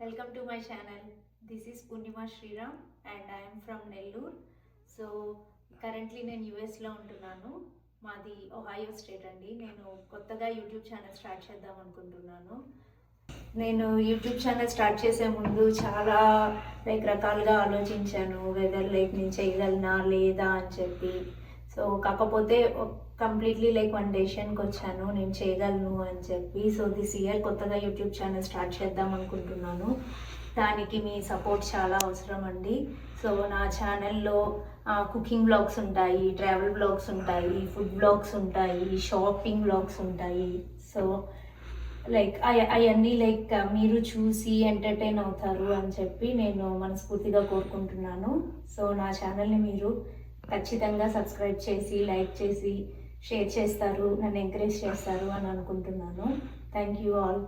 Welcome to my channel. This is Purnima Sriram and I am from Nellore. So currently నేను యుఎస్లో ఉంటున్నాను. మాది Ohio state అండి. నేను కొత్తగా యూట్యూబ్ ఛానల్ స్టార్ట్ చేద్దాం అనుకుంటున్నాను. నేను యూట్యూబ్ ఛానల్ స్టార్ట్ చేసే ముందు చాలా రకాలుగా ఆలోచించాను, వెదర్ నేను చేయగలనా లేదా అని చెప్పి. సో కాకపోతే కంప్లీట్లీ వన్ డెసిషన్కి వచ్చాను, నేను చేయగలను అని చెప్పి. సో దిస్ ఇయర్ కొత్తగా యూట్యూబ్ ఛానల్ స్టార్ట్ చేద్దాం అనుకుంటున్నాను. దానికి మీ సపోర్ట్ చాలా అవసరం అండి. సో నా ఛానల్లో కుకింగ్ బ్లాగ్స్ ఉంటాయి, ట్రావెల్ బ్లాగ్స్ ఉంటాయి, ఫుడ్ బ్లాగ్స్ ఉంటాయి, షాపింగ్ బ్లాగ్స్ ఉంటాయి. సో అవన్నీ మీరు చూసి ఎంటర్టైన్ అవుతారు అని చెప్పి నేను మనస్ఫూర్తిగా కోరుకుంటున్నాను. సో నా ఛానల్ని మీరు ఖచ్చితంగా సబ్స్క్రైబ్ చేసి, లైక్ చేసి, షేర్ చేస్తారు, నన్ను ఎంకరేజ్ చేస్తారు అని అనుకుంటున్నాను. Thank you all.